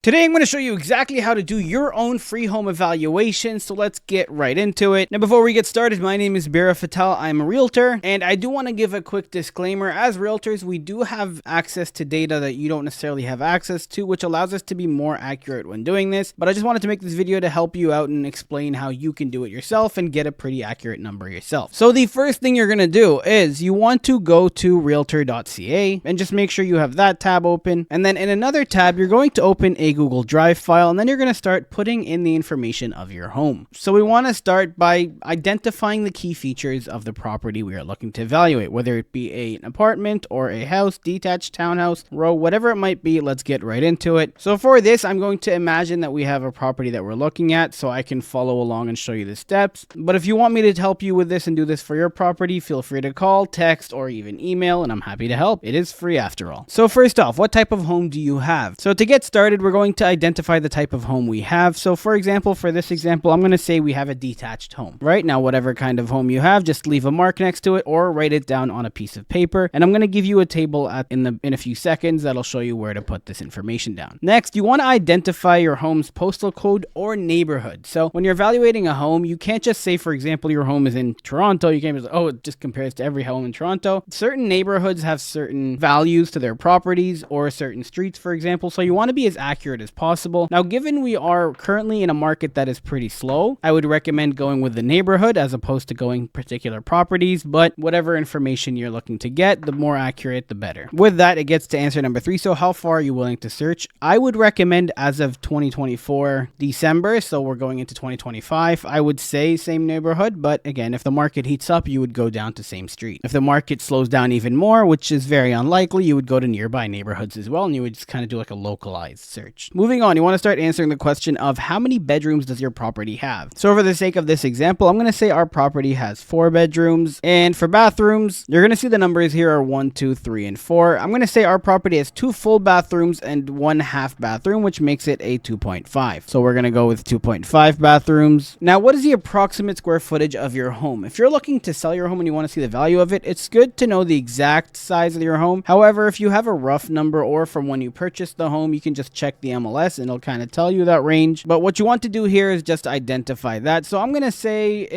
Today I'm going to show you exactly how to do your own free home evaluation, so let's get right into it. Now before we get started, my name is Bira Fatal, I'm a realtor, and I do want to give a quick disclaimer. As realtors, we do have access to data that you don't necessarily have access to, which allows us to be more accurate when doing this, but I just wanted to make this video to help you out and explain how you can do it yourself and get a pretty accurate number yourself. So the first thing you're going to do is you want to go to Realtor.ca and just make sure you have that tab open, and then in another tab you're going to open a Google Drive file, and then you're going to start putting in the information of your home. So we want to start by identifying the key features of the property we are looking to evaluate, whether it be an apartment or a house, detached, townhouse, row, whatever it might be. Let's get right into it. So for this, I'm going to imagine that we have a property that we're looking at, so I can follow along and show you the steps. But if you want me to help you with this and do this for your property, feel free to call, text, or even email, and I'm happy to help. It is free after all. So first off, what type of home do you have? So to get started, we're going to identify the type of home we have. So for example, for this example, I'm going to say we have a detached home. Right now, whatever kind of home you have, just leave a mark next to it or write it down on a piece of paper. And I'm going to give you a table in a few seconds that'll show you where to put this information down. Next, you want to identify your home's postal code or neighborhood. So when you're evaluating a home, you can't just say, for example, your home is in Toronto. You can't be like, oh, it just compares to every home in Toronto. Certain neighborhoods have certain values to their properties or certain streets, for example. So you want to be as accurate as possible. Now, given we are currently in a market that is pretty slow, I would recommend going with the neighborhood as opposed to going particular properties, but whatever information you're looking to get, the more accurate, the better. With that, it gets to answer number 3. So how far are you willing to search? I would recommend as of 2024 December, so we're going into 2025, I would say same neighborhood, but again, if the market heats up, you would go down to same street. If the market slows down even more, which is very unlikely, you would go to nearby neighborhoods as well, and you would just kind of do like a localized search. Moving on, you want to start answering the question of how many bedrooms does your property have? So for the sake of this example, I'm going to say our property has 4 bedrooms, and for bathrooms, you're going to see the numbers here are 1, 2, 3, and 4. I'm going to say our property has 2 full bathrooms and 1 half bathroom, which makes it a 2.5. So we're going to go with 2.5 bathrooms. Now, what is the approximate square footage of your home? If you're looking to sell your home and you want to see the value of it, it's good to know the exact size of your home. However, if you have a rough number or from when you purchased the home, you can just check the MLS and it'll kind of tell you that range. But what you want to do here is just identify that. So I'm going to say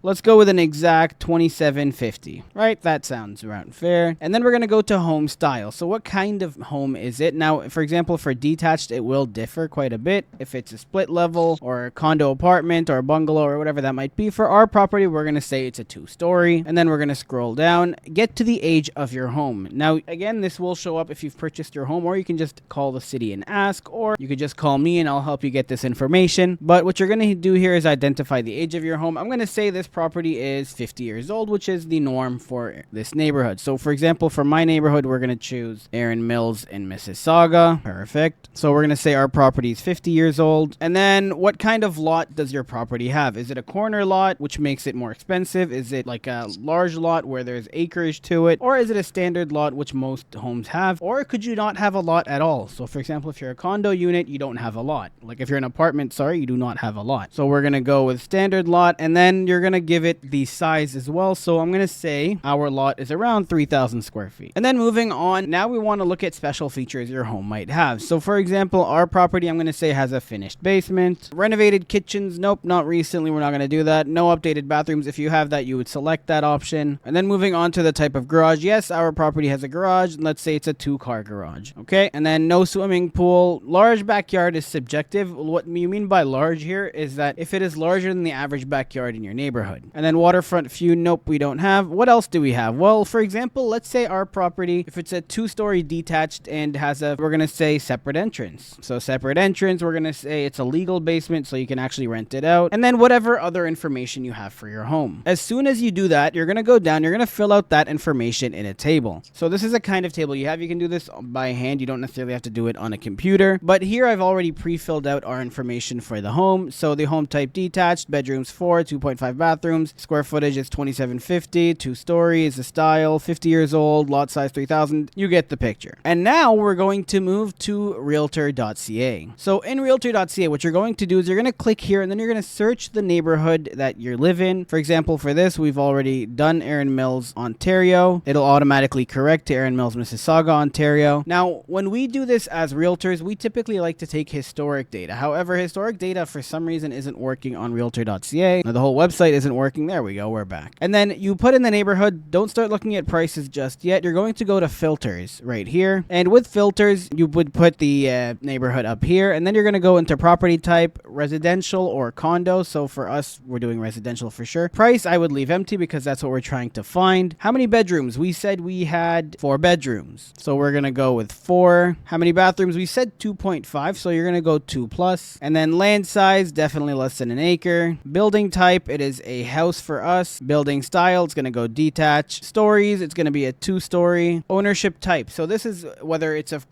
let's go with an exact 2750, right? That sounds around fair. And then we're going to go to home style. So what kind of home is it? Now, for example, for detached, it will differ quite a bit. If it's a split level or a condo apartment or a bungalow or whatever that might be, for our property, we're going to say it's a 2-story. And then we're going to scroll down, get to the age of your home. Now, again, this will show up if you've purchased your home, or you can just call the city and ask, or you could just call me and I'll help you get this information. But what you're going to do here is identify the age of your home. I'm going to say this property is 50 years old, which is the norm for this neighborhood. So for example, for my neighborhood, we're going to choose Erin Mills in Mississauga. Perfect. So we're going to say our property is 50 years old. And then what kind of lot does your property have? Is it a corner lot, which makes it more expensive? Is it like a large lot where there's acreage to it? Or is it a standard lot, which most homes have? Or could you not have a lot at all? So for example, if you're a condo unit, you don't have a lot. Like if you're an apartment, sorry, you do not have a lot. So we're going to go with standard lot, and then you're going to give it the size as well. So I'm going to say our lot is around 3,000 square feet. And then moving on, now we want to look at special features your home might have. So for example, our property, I'm going to say has a finished basement, renovated kitchens. Nope, not recently. We're not going to do that. No updated bathrooms. If you have that, you would select that option. And then moving on to the type of garage. Yes, our property has a garage. Let's say it's a 2-car garage. Okay. And then no swimming pool. Large backyard is subjective. What you mean by large here is that if it is larger than the average backyard in your neighborhood. And then waterfront view. Nope, we don't have. What else do we have? Well, for example, let's say our property, if it's a 2-story detached and has we're going to say separate entrance. So separate entrance, we're going to say it's a legal basement, so you can actually rent it out. And then whatever other information you have for your home. As soon as you do that, you're going to go down, you're going to fill out that information in a table. So this is a kind of table you have. You can do this by hand. You don't necessarily have to do it on a computer. But here I've already pre-filled out our information for the home. So the home type detached, bedrooms 4, 2.5 bathrooms, square footage is 2750, 2-story is the style, 50 years old, lot size 3,000. You get the picture. And now we're going to move to Realtor.ca. So in Realtor.ca, what you're going to do is you're going to click here and then you're going to search the neighborhood that you live in. For example, for this, we've already done Erin Mills, Ontario. It'll automatically correct to Erin Mills, Mississauga, Ontario. Now, when we do this as realtors, we typically like to take historic data. However, historic data for some reason isn't working on Realtor.ca. The whole website isn't working. There we go, we're back. And then you put in the neighborhood. Don't start looking at prices just yet. You're going to go to filters right here. And with filters, you would put the neighborhood up here. And then you're going to go into property type, residential or condo. So for us, we're doing residential for sure. Price, I would leave empty because that's what we're trying to find. How many bedrooms? We said we had 4 bedrooms. So we're going to go with 4. How many bathrooms? We said 2.5. So you're going to go 2 plus. And then land size, definitely less than an acre. Building type, it is a house for us. Building style, it's going to go detached. Stories, it's going to be a 2-story. Ownership type. So this is whether it's a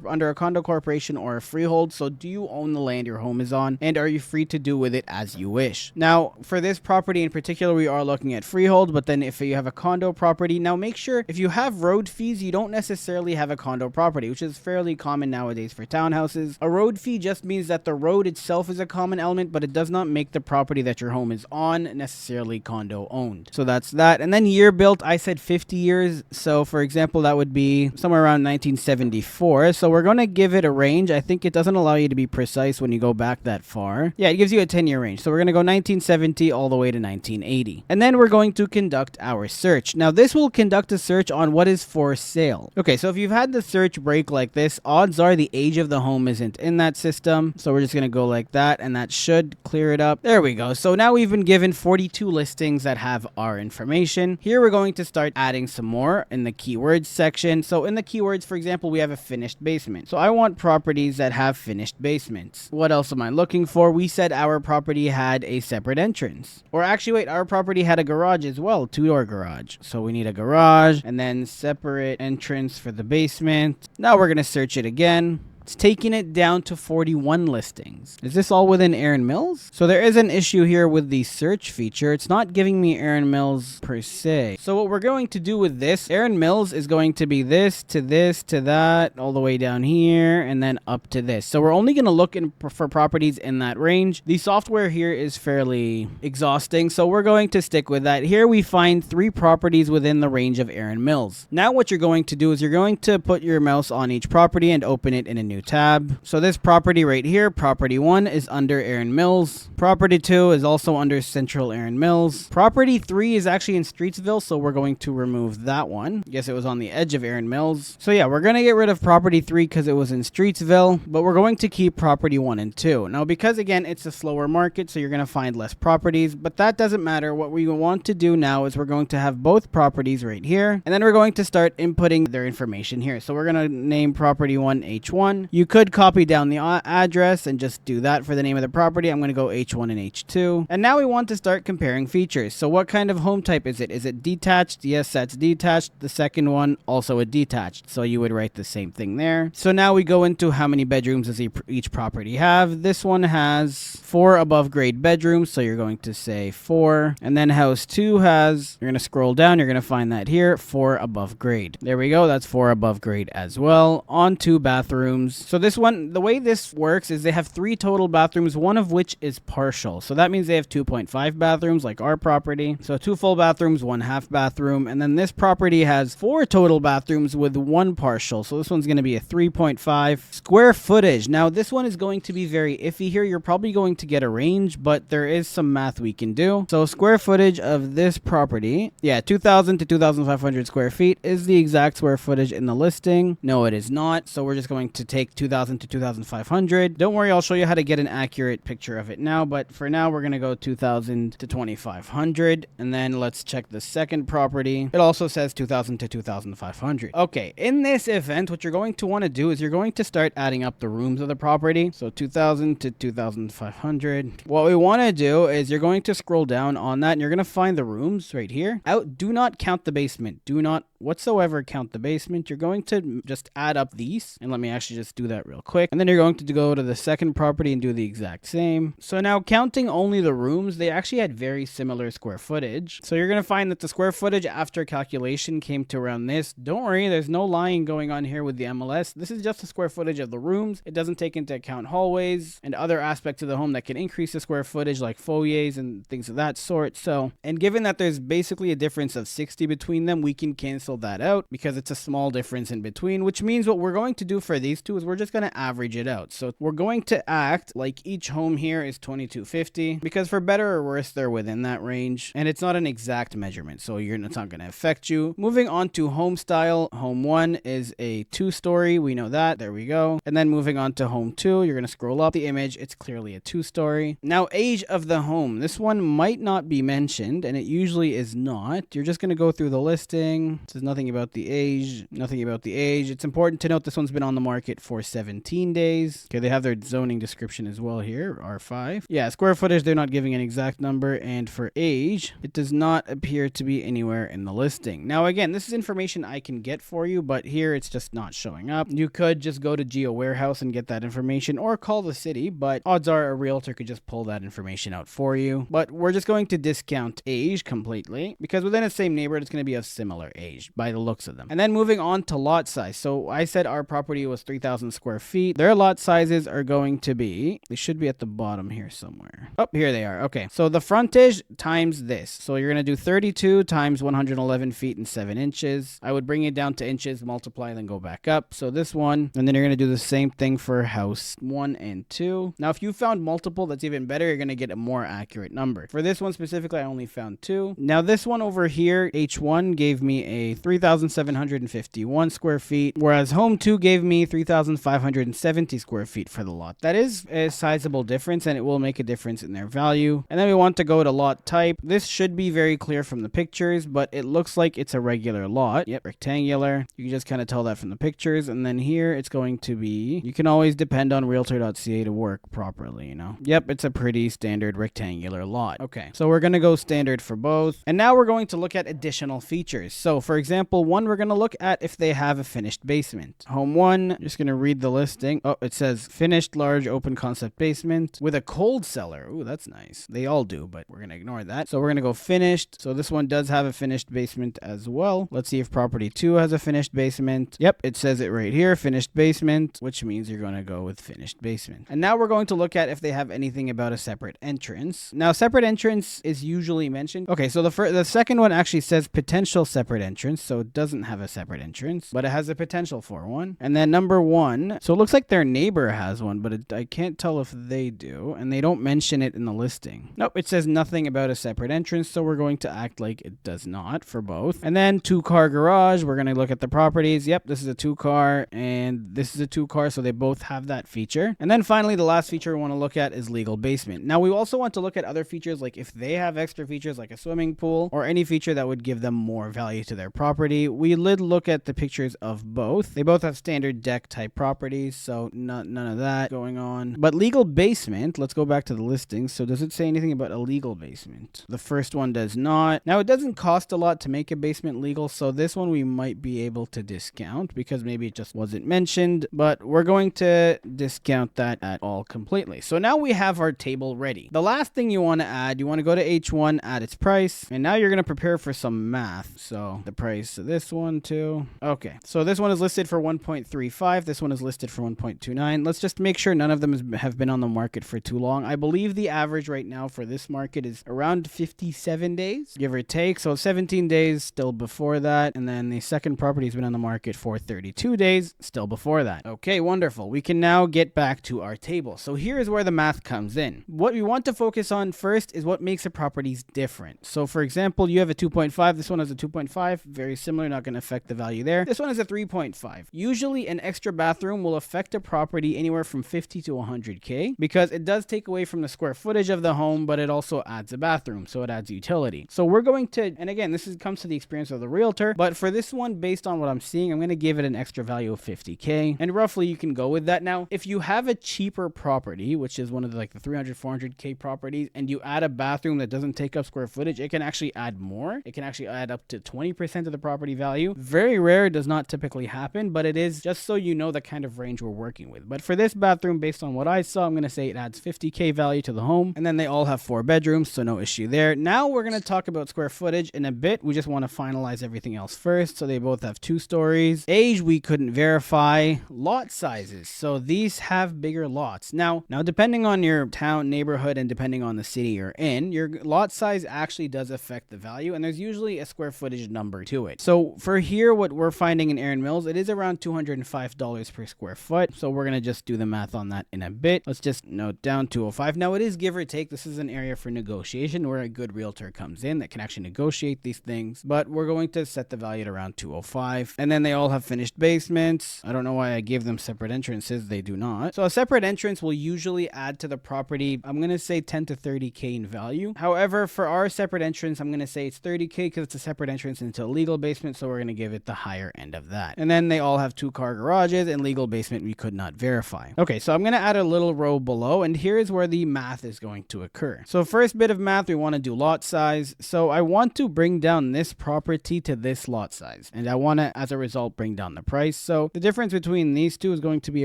under a condo corporation or a freehold. So do you own the land your home is on? And are you free to do with it as you wish? Now, for this property in particular, we are looking at freehold, but then if you have a condo property, now make sure if you have road fees, you don't necessarily have a condo property, which is fairly common nowadays for townhouses. A road fee just means that the road itself is a common element, but it does not make the property that your home is on necessarily condo owned. So that's that. And then year built, I said 50 years. So for example, that would be somewhere around 1974. So we're going to give it a range. I think it doesn't allow you to be precise when you go back that far. Yeah, it gives you a 10-year range. So we're going to go 1970 all the way to 1980. And then we're going to conduct our search. Now this will conduct a search on what is for sale. Okay, so if you've had the search break like this, odds are the age of the home isn't in that system. So we're just going to go like that, and that should clear it up. There we go. So now we've been given 42 listings that have our information. Here we're going to start adding some more in the keywords section. So in the keywords, for example, we have a finished basement. So I want properties that have finished basements. What else am I looking for? We said our property had a separate entrance. Or actually, wait, our property had a garage as well, 2-door garage. So we need a garage and then separate entrance for the basement. Now we're going to search it again. It's taking it down to 41 listings. Is this all within Erin Mills? So there is an issue here with the search feature. It's not giving me Erin Mills per se. So what we're going to do with this, Erin Mills is going to be this to that, all the way down here, and then up to this. So we're only going to look for properties in that range. The software here is fairly exhausting, so we're going to stick with that. Here we find 3 properties within the range of Erin Mills. Now what you're going to do is you're going to put your mouse on each property and open it in a new tab. So this property right here, property 1 is under Erin Mills. Property 2 is also under Central Erin Mills. Property 3 is actually in Streetsville, so we're going to remove that one. I guess it was on the edge of Erin Mills. So yeah, we're going to get rid of property 3 because it was in Streetsville, but we're going to keep property 1 and 2. Now because again, it's a slower market, so you're going to find less properties, but that doesn't matter. What we want to do now is we're going to have both properties right here, and then we're going to start inputting their information here. So we're going to name property 1 H1. You could copy down the address and just do that for the name of the property. I'm going to go H1 and H2. And now we want to start comparing features. So what kind of home type is it? Is it detached? Yes, that's detached. The second one, also a detached. So you would write the same thing there. So now we go into how many bedrooms does each property have. This one has 4 above grade bedrooms. So you're going to say 4. And then house 2 has, you're going to scroll down. You're going to find that here, 4 above grade. There we go. That's 4 above grade as well. On 2 bathrooms. So this one, the way this works is they have 3 total bathrooms, one of which is partial. So that means they have 2.5 bathrooms like our property. So 2 full bathrooms, 1 half bathroom. And then this property has 4 total bathrooms with 1 partial. So this one's going to be a 3.5 square footage. Now this one is going to be very iffy here. You're probably going to get a range, but there is some math we can do. So square footage of this property, yeah, 2,000 to 2,500 square feet is the exact square footage in the listing. No, it is not. So we're just going to take 2,000 to 2,500. Don't worry, I'll show you how to get an accurate picture of it now, but for now we're going to go 2,000 to 2,500, and then let's check the second property. It also says 2,000 to 2,500. Okay, in this event, what you're going to want to do is you're going to start adding up the rooms of the property. So 2,000 to 2,500. What we want to do is you're going to scroll down on that, and you're going to find the rooms right here. Do not count the basement. Do not whatsoever count the basement. You're going to just add up these, and let me actually just do that real quick. And then you're going to go to the second property and do the exact same. So now counting only the rooms, they actually had very similar square footage. So you're going to find that the square footage after calculation came to around this. Don't worry, there's no lying going on here with the MLS. This is just the square footage of the rooms. It doesn't take into account hallways and other aspects of the home that can increase the square footage, like foyers and things of that sort. So, and given that there's basically a difference of 60 between them, we can cancel cancel that out because it's a small difference in between, which means what we're going to do for these two is we're just going to average it out. So we're going to act like each home here is 2250 because for better or worse, they're within that range and it's not an exact measurement. So it's not going to affect you. Moving on to home style, home 1 is a 2-story. We know that. There we go. And then moving on to home 2, you're going to scroll up the image. It's clearly a 2-story. Now, age of the home. This one might not be mentioned and it usually is not. You're just going to go through the listing. It says nothing about the age, nothing about the age. It's important to note this one's been on the market for 17 days. Okay, they have their zoning description as well here, R5. Yeah, square footage, they're not giving an exact number. And for age, it does not appear to be anywhere in the listing. Now, again, this is information I can get for you, but here it's just not showing up. You could just go to Geo Warehouse and get that information or call the city, but odds are a realtor could just pull that information out for you. But we're just going to discount age completely because within the same neighborhood, it's going to be of similar age by the looks of them. And then moving on to lot size. So I said our property was 3,000 square feet. Their lot sizes are going to be, they should be at the bottom here somewhere. Oh, here they are. Okay. So the frontage times this. So you're going to do 32 times 111 feet and 7 inches. I would bring it down to inches, multiply, then go back up. So this one, and then you're going to do the same thing for house 1 and 2. Now, if you found multiple, that's even better. You're going to get a more accurate number. For this one specifically, I only found 2. Now, this one over here, H1 gave me a 3,751 square feet, whereas home 2 gave me 3,570 square feet for the lot. That is a sizable difference, and it will make a difference in their value. And then we want to go to lot type. This should be very clear from the pictures, but it looks like it's a regular lot. Yep, rectangular. You can just kind of tell that from the pictures. And then here it's going to be, you can always depend on Realtor.ca to work properly, you know. Yep, it's a pretty standard rectangular lot. Okay, so we're going to go standard for both. And now we're going to look at additional features. So for example, one, we're going to look at if they have a finished basement. Home 1, just going to read the listing. Oh, it says finished large open concept basement with a cold cellar. Ooh, that's nice. They all do, but we're going to ignore that. So we're going to go finished. So this one does have a finished basement as well. Let's see if property 2 has a finished basement. Yep, it says it right here, finished basement, which means you're going to go with finished basement. And now we're going to look at if they have anything about a separate entrance. Now, separate entrance is usually mentioned. Okay, so the second one actually says potential separate entrance, so it doesn't have a separate entrance, but it has a potential for one. And then number 1, so it looks like their neighbor has one, but I can't tell if they do, and they don't mention it in the listing. Nope, it says nothing about a separate entrance, so we're going to act like it does not for both. And then 2-car garage, we're going to look at the properties. Yep, this is a 2-car, and this is a 2-car, so they both have that feature. And then finally, the last feature we want to look at is legal basement. Now, we also want to look at other features, like if they have extra features like a swimming pool or any feature that would give them more value to their property. We did look at the pictures of both. They both have standard deck type properties, so none of that going on. But legal basement, let's go back to the listings. So does it say anything about a legal basement? The first one does not. Now, it doesn't cost a lot to make a basement legal, so this one we might be able to discount because maybe it just wasn't mentioned, but we're going to discount that at all completely. So now we have our table ready. The last thing you want to add, you want to go to H1, add its price, and now you're going to prepare for some math. So the price of this one too. Okay, so this one is listed for 1.35. This one is listed for 1.29. Let's just make sure none of them have been on the market for too long. I believe the average right now for this market is around 57 days, give or take. So 17 days still before that. And then the second property has been on the market for 32 days, still before that. Okay, wonderful. We can now get back to our table. So here is where the math comes in. What we want to focus on first is what makes the properties different. So for example, you have a 2.5. This one has a 2.5. Very similar, not going to affect the value there. This one is a 3.5. Usually an extra bathroom will affect a property anywhere from 50 to 100K because it does take away from the square footage of the home, but it also adds a bathroom, so it adds utility. So we're going to, and again, comes to the experience of the realtor, but for this one, based on what I'm seeing, I'm going to give it an extra value of 50K, and roughly you can go with that. Now, if you have a cheaper property, which is one of the 300, 400K properties, and you add a bathroom that doesn't take up square footage, it can actually add more. It can actually add up to 20% of the property value. Very rare, it does not typically happen, but it is just so you know the kind of range we're working with. But for this bathroom, based on what I saw, I'm going to say it adds 50K value to the home, and then they all have 4 bedrooms, so no issue there. Now we're going to talk about square footage in a bit. We just want to finalize everything else first. So they both have 2 stories. Age, we couldn't verify. Lot sizes. So these have bigger lots. Now depending on your town, neighborhood, and depending on the city you're in, your lot size actually does affect the value, and there's usually a square footage number to do it. So for here, what we're finding in Erin Mills, it is around $205 per square foot. So we're going to just do the math on that in a bit. Let's just note down 205. Now it is give or take. This is an area for negotiation where a good realtor comes in that can actually negotiate these things, but we're going to set the value at around 205. And then they all have finished basements. I don't know why I gave them separate entrances. They do not. So a separate entrance will usually add to the property, I'm going to say 10 to 30K in value. However, for our separate entrance, I'm going to say it's 30K because it's a separate entrance into a legal basement. So we're going to give it the higher end of that. And then they all have 2-car garages, and legal basement we could not verify. Okay, so I'm going to add a little row below, and here is where the math is going to occur. So first bit of math, we want to do lot size. So I want to bring down this property to this lot size, and I want to, as a result, bring down the price. So the difference between these two is going to be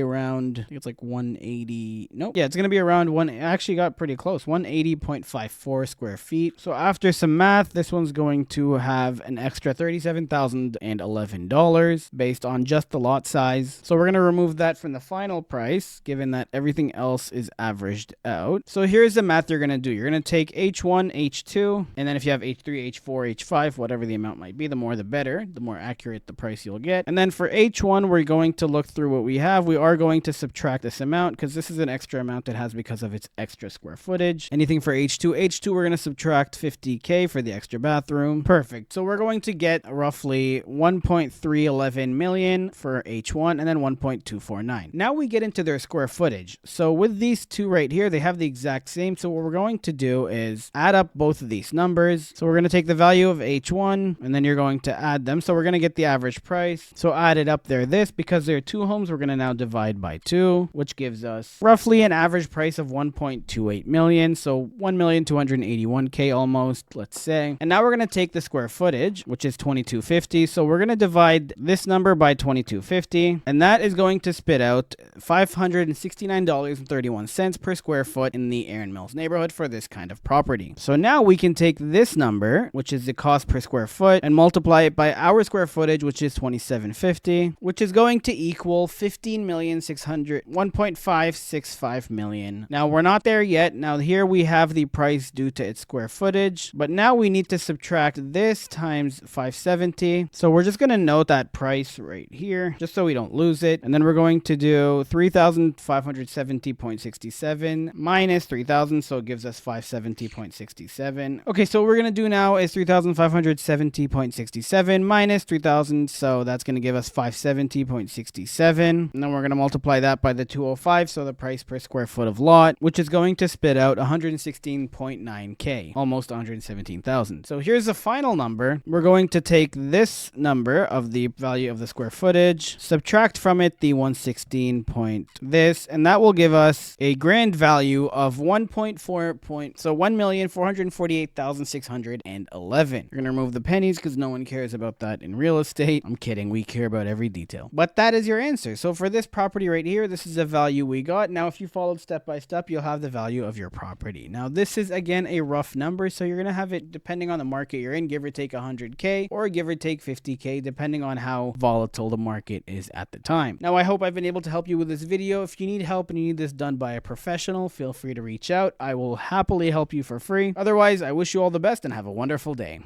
around, I think it's like 180. Nope. Yeah, it's going to be around it actually got pretty close, 180.54 square feet. So after some math, this one's going to have an extra $37,011 based on just the lot size. So we're going to remove that from the final price, given that everything else is averaged out. So here's the math you're going to do. You're going to take H1, H2, and then if you have H3, H4, H5, whatever the amount might be, the more the better, the more accurate the price you'll get. And then for H1, we're going to look through what we have. We are going to subtract this amount because this is an extra amount it has because of its extra square footage. Anything for H2, we're going to subtract 50K for the extra bathroom. Perfect. So we're going to get roughly 1.311 million for H1 and then 1.249. Now we get into their square footage. So with these two right here, they have the exact same. So what we're going to do is add up both of these numbers. So we're going to take the value of H1 and then you're going to add them. So we're going to get the average price. So add it up there. This, because there are two homes, we're going to now divide by 2, which gives us roughly an average price of 1.28 million. So 1,281K almost, let's say. And now we're going to take the square footage, which is 2250. So we're going to divide this number by 2250, and that is going to spit out $569.31 per square foot in the Erin Mills neighborhood for this kind of property. So now we can take this number, which is the cost per square foot, and multiply it by our square footage, which is 2750, which is going to equal 1.565 million. Now we're not there yet. Now here we have the price due to its square footage, but now we need to subtract this times 570. So we're just going to note that price right here, just so we don't lose it. And then we're going to do 3,570.67 minus 3,000. So it gives us 570.67. Okay, so what we're going to do now is 3,570.67 minus 3,000. So that's going to give us 570.67. And then we're going to multiply that by the 205. So the price per square foot of lot, which is going to spit out 116.9K, almost 117,000. So here's the final number. We're going to take this number of the value of the square footage, subtract from it the 116 point this, and that will give us a grand value of 1,448,611. We're going to remove the pennies because no one cares about that in real estate. I'm kidding. We care about every detail. But that is your answer. So for this property right here, this is the value we got. Now, if you followed step by step, you'll have the value of your property. Now, this is again a rough number, so you're going to have it depending on the market you're in, give or take 100K or give or take 50K, depending on how volatile the market is at the time. Now, I hope I've been able to help you with this video. If you need help and you need this done by a professional, feel free to reach out. I will happily help you for free. Otherwise, I wish you all the best and have a wonderful day.